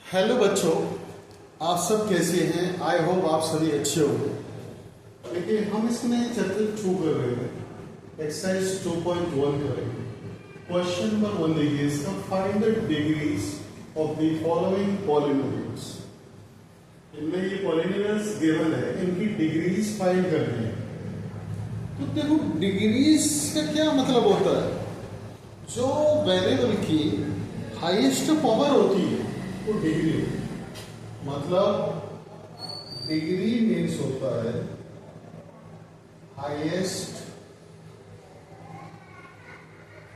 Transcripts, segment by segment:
Hello बच्चों, आप सब कैसे हैं? आई होप आप सभी अच्छे होंगे। देखिए, हम इसमें चैप्टर 2 कर रहे हैं, एक्सरसाइज 2.1 करेंगे। क्वेश्चन नंबर 1 देखिए इसका, find the degrees of the following polynomials. इनमें ये पॉलिनोमियल्स गिवन है, इनकी डिग्रीज फाइंड करनी है। तो देखो, डिग्रीज का क्या मतलब होता है? जो वेरिएबल की हाईएस्ट पावर होती है वो डिग्री होती है। मतलब डिग्री मीन्स होता है हाईएस्ट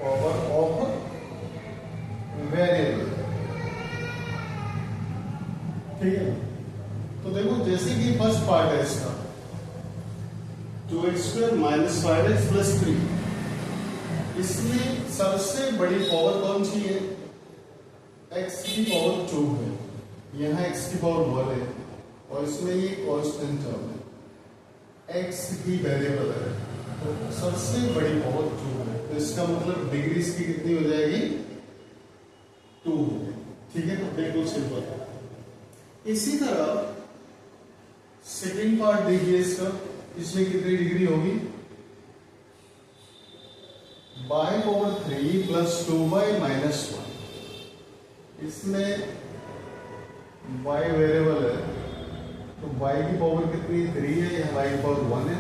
पावर ऑफ वेरिएबल। ठीक है, तो देखो जैसे कि फर्स्ट पार्ट है इसका 2x² - 5x + 3। इसमें सबसे बड़ी पावर कौन सी है? x की पावर 2 है, यहाँ x की पावर 1 है, और इसमें ये कांस्टेंट टर्म है, x की वेरिएबल है, तो सबसे बड़ी पावर 2 है। तो इसका मतलब डिग्री इसकी कितनी हो जाएगी? 2 हो जाएगी। ठीक है, तो बिल्कुल सिंपल। इसी तरह सेकेंड पार्ट देखिए इसका, इसमें कितनी डिग्री होगी? y/3 + 2y - 1। इसमें y वेरिएबल है, तो y की पावर कितनी? 3 है, या y की पावर 1 है।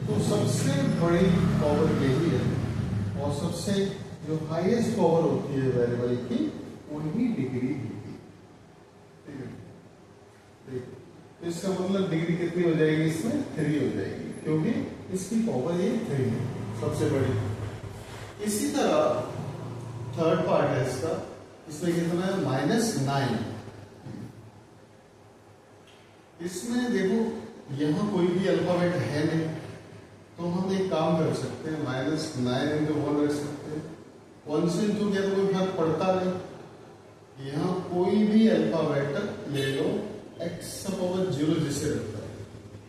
तो सबसे बड़ी पावर यही है, और सबसे जो हाईएस्ट पावर होती है वेरिएबल की, वही डिग्री होती है। ठीक है, तो इसका मतलब डिग्री कितनी हो जाएगी? इसमें 3 हो जाएगी, क्योंकि इसकी पावर ये 3 है, सबसे बड़ी। इसी तरह थर्ड पार्ट है इसका, इसमें कितना है? -9। इसमें देखो यहां कोई भी अल्फाबेट है नहीं, तो हम एक काम कर सकते हैं, -9 × 1 रख सकते हैं। 1 से इंटू किया तो कोई फर्क पड़ता नहीं। यहाँ कोई भी अल्फाबेट ले लो, x⁻0 जिसे रखता है,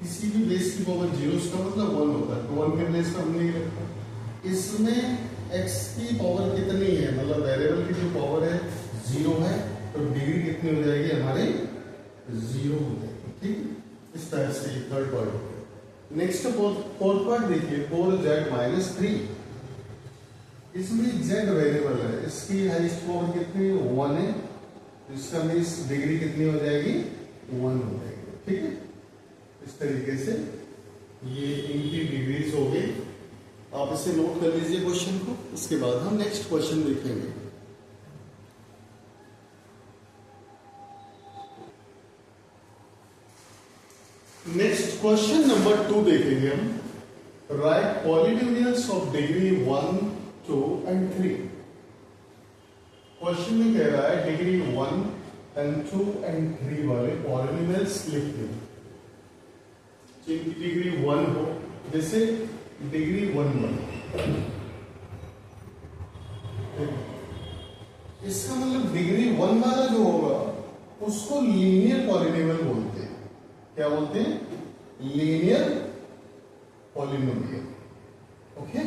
किसी भी बेस की पावर 0, उसका मतलब 1 होता है, तो 1 के प्लेस पर हम नहीं रखता। इसमें x की पावर कितनी है, मतलब वेरिएबल की जो पावर है 0 है, तो डिग्री कितनी हो जाएगी हमारे? 0 हो जाएगी। ठीक, इस तरह से थर्ड पार्ट हो गया। नेक्स्ट फोर्थ पार्ट देखिए, 4z - 3। इसमें z वेरिएबल है, इसकी हाईएस्ट पावर कितनी? 1 है, इसका मीन्स डिग्री कितनी हो जाएगी? 1 हो जाएगी। ठीक है, इस तरीके से ये इनकी डिग्रीज हो गई। आप इसे नोट कर लीजिए क्वेश्चन को, इसके बाद हम नेक्स्ट क्वेश्चन देखेंगे। नेक्स्ट क्वेश्चन नंबर 2 देखेंगे हम। Right polynomials of degree 1, 2 and 3। Question में कह रहा है डिग्री 1 एंड 2 एंड 3 वाले पॉलिनोमियल्स लिखते हैं, जिनकी डिग्री 1 हो, जैसे डिग्री 1, इसका मतलब डिग्री 1 वाला जो होगा उसको लीनियर पॉलिनोमियल बोलते हैं। क्या बोलते हैं? Linear polynomial. ओके,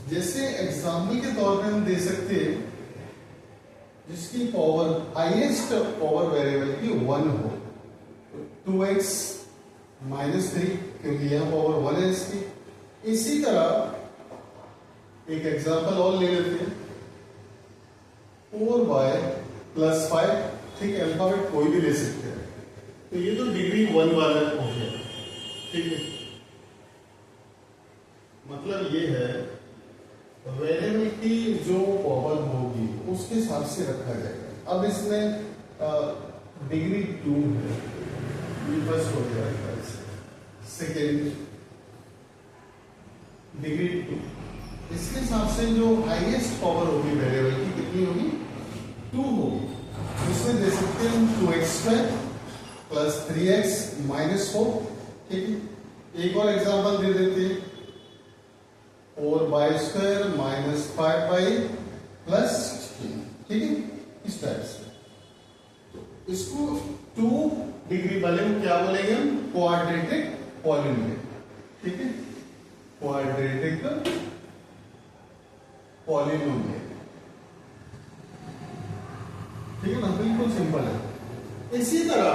जैसे एग्जाम्पल के तौर पे हम दे सकते हैं, जिसकी पावर हाईएस्ट पावर वेरिएबल की 1 हो, 2x - 3, क्योंकि यहां पावर 1 है इसकी। इसी तरह एक एग्जांपल और ले लेते हैं, 4y + 5। ठीक है, अल्फाबेट कोई भी ले सकते हैं, तो ये तो डिग्री 1 वाला हो गया। ठीक है, मतलब ये है वेरिएबल की जो पावर होगी उसके हिसाब से रखा जाएगा। अब इसमें डिग्री 2 है, ये फर्स्ट हो जाएगा। सेकेंड डिग्री 2, इसके हिसाब से जो हाईएस्ट पावर होगी वेरिएबल की कितनी होगी? 2 होगी। इसमें दे सकते हैं हम 2x² + 3x - 4। ठीक है, एक और एग्जांपल दे देते हैं, 4y² - 5y + 16। ठीक है, इस टाइप से। तो इसको 2 डिग्री वाले को क्या बोलेंगे हम? Quadratic polynomial. ठीक है, क्वाड्रेटिक पॉलिनोमियल। ठीक है ना, बिल्कुल सिंपल है। इसी तरह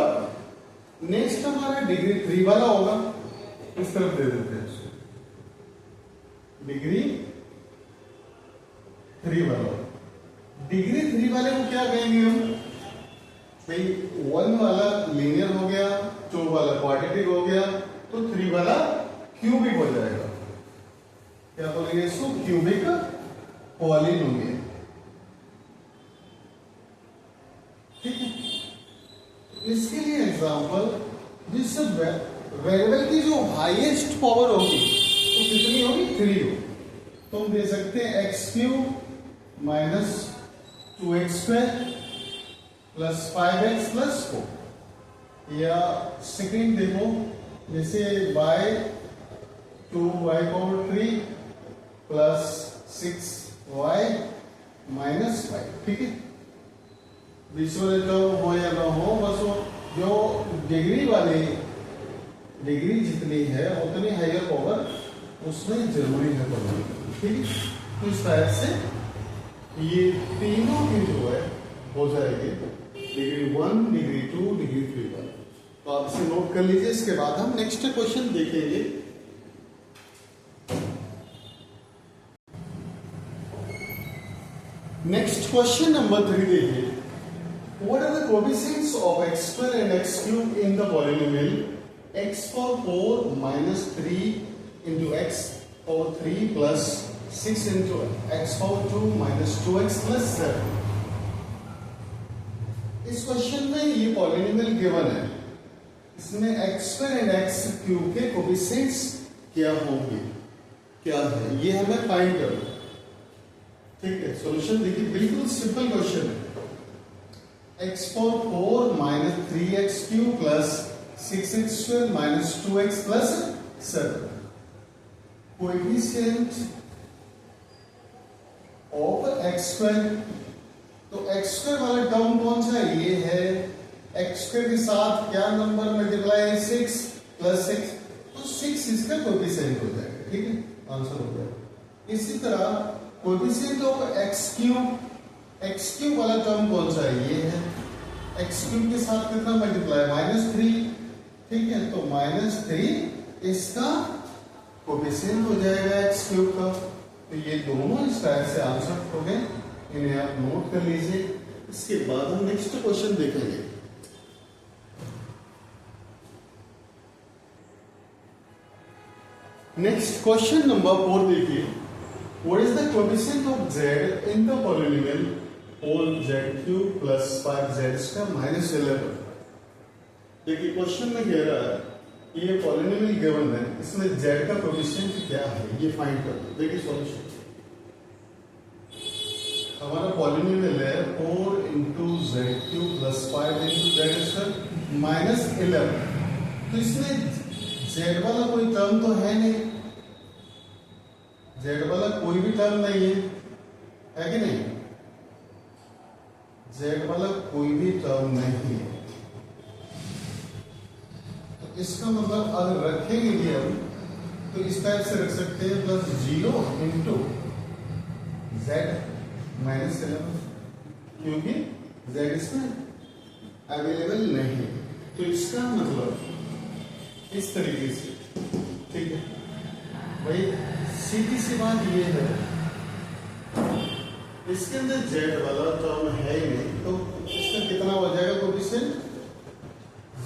नेक्स्ट हमारा डिग्री 3 वाला होगा, इस तरफ दे देते हैं इसको, डिग्री 3 वाला। डिग्री 3 वाले को क्या कहेंगे हम भाई, 1 वाला लीनियर हो गया, 2 वाला क्वाड्रेटिक हो गया, तो 3 वाला क्यूबिक हो जाएगा। क्या बोलेंगे इसको, क्यूबिक पॉलिनोमियल। ठीक है, इसके लिए एग्जांपल, जिस वेरिएबल की जो हाईएस्ट पावर होगी वो कितनी होगी, 3 हो, तो हम दे सकते हैं x cube minus 2x square plus 5x plus 4। या सेकेंड देखो, जैसे bye 2y power 3 plus 6y minus 5। ठीक है, बीच वाले टर्म हो या ना हो, बस वो जो डिग्री वाली, डिग्री जितनी है उतनी हायर पावर उसमें जरूरी है करना। ठीक है, तो इस तरह से ये तीनों की जो है हो जाएगी, डिग्री 1, डिग्री 2, डिग्री 3 वाला। तो आप इसे नोट कर लीजिए। इसके बाद हम नेक्स्ट क्वेश्चन देखेंगे। नेक्स्ट क्वेश्चन नंबर 3 देखिए, what are the coefficients of x square and x cube in the polynomial x power 4 minus 3 into x power 3 plus 6 into x power 2 minus 2x plus 7। इस question में ये polynomial given है, इसमें x square and x cube के coefficients क्या होंगे, क्या है, ये हमें फाइंड करना। ठीक है, सॉल्यूशन देखिए, बिल्कुल सिंपल क्वेश्चन है। x power 4 minus 3x cube plus 6x square minus 2x plus 7। Coefficient of x square, तो x स्क्वायर वाला टर्म कौन सा है, ये है। x स्क्वायर के साथ क्या नंबर मल्टीप्लाई है, 6 प्लस 6, तो 6 इसका कोएफिशिएंट हो जाएगा। ठीक है, आंसर हो जाएगा। इसी तरह कोएफिशिएंट ऑफ x क्यूब वाला टर्म कौन सा है, ये है। x क्यूब के साथ कितना मल्टीप्लाई, -3। ठीक है, तो -3 इसका कोएफिशिएंट हो जाएगा x क्यूब का। तो ये दोनों इस तरह से आंसर हो गए, इन्हें आप नोट कर लीजिए। इसके बाद हम नेक्स्ट क्वेश्चन देखेंगे। नेक्स्ट क्वेश्चन नंबर 4 देखिए, what is the coefficient of z in the polynomial whole z cube plus 5z square minus 11। देखिए क्वेश्चन में कह रहा है, ये पॉलिनोमियल गिवन है, इसमें z का कोएफिशिएंट क्या है ये फाइंड करो। देखिए सॉल्यूशन, हमारा पॉलिनोमियल है 4 into Z cube plus 5 into Z square minus 11। तो इसमें z वाला कोई टर्म तो है नहीं, z वाला कोई भी टर्म नहीं है कि नहीं, z वाला कोई भी टर्म नहीं है। तो इसका मतलब अगर रखेंगे भी हम तो इस टाइप से रख सकते हैं, प्लस 0 इंटू जेड माइनस 11, क्योंकि z इसमें अवेलेबल नहीं है। तो इसका मतलब इस तरीके से, ठीक है भाई, सीधी सी बात ये है, इसके अंदर z वाला टर्म है ही नहीं, तो इसका कितना हो जाएगा, कोएफिशिएंट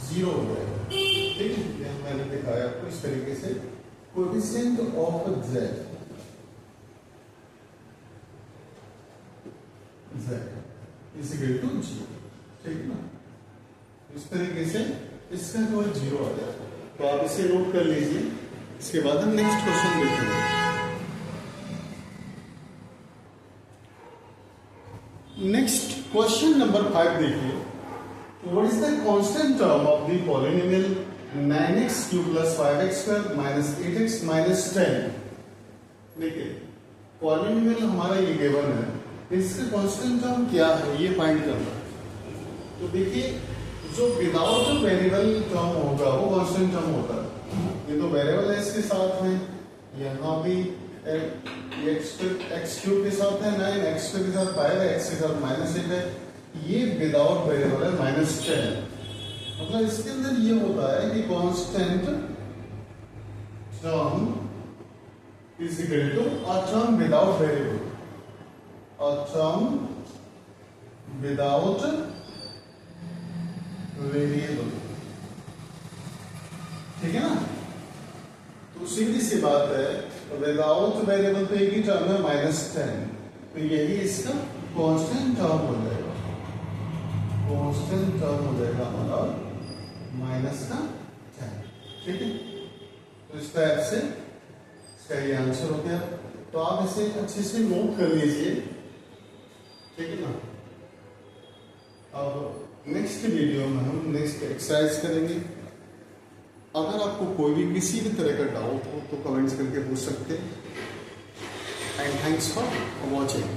0 हो जाएगा। ठीक है, मैंने दिखाया आपको इस तरीके से, coefficient of z is equal to 0। ठीक है ना, इस तरीके से इसका जो है 0 आ जाएगा। तो आप इसे नोट कर लीजिए। इसके बाद हम नेक्स्ट क्वेश्चन देखेंगे। नेक्स्ट क्वेश्चन नंबर 5 देखिए, what is the constant term of the polynomial 9x cube plus 5x square minus 8x minus 10। देखिए पॉलिनोमियल हमारा ये गिवन है, इसका कांस्टेंट टर्म क्या है ये फाइंड करना। तो देखिए जो विदाउट वेरिएबल टर्म होगा वो कांस्टेंट टर्म होता है। ये तो वेरिएबल है इसके साथ में, यहाँ भी एक्स क्यूब के साथ है 9, एक्स के साथ 5 है, एक्स के साथ -8 है, ये विदाउट वेरिएबल है -10, मतलब इसके अंदर ये होता है कि constant term is equal to a term without variable, a term without variable, ठीक है ना। तो सीधी सी बात है, विदाउट वेरिएबल तो एक ही टर्म है -10, तो यही इसका कांस्टेंट टर्म हो जाएगा, कांस्टेंट टर्म हो जाएगा हमारा -10, ठीक है। तो इस टाइप से इसका ये आंसर हो गया। तो आप इसे अच्छे से नोट कर लीजिए, ठीक है ना। अब नेक्स्ट वीडियो में हम नेक्स्ट एक्सरसाइज करेंगे। अगर आपको कोई भी किसी भी तरह का डाउट हो तो कमेंट्स करके पूछ सकते हैं। And thanks for watching.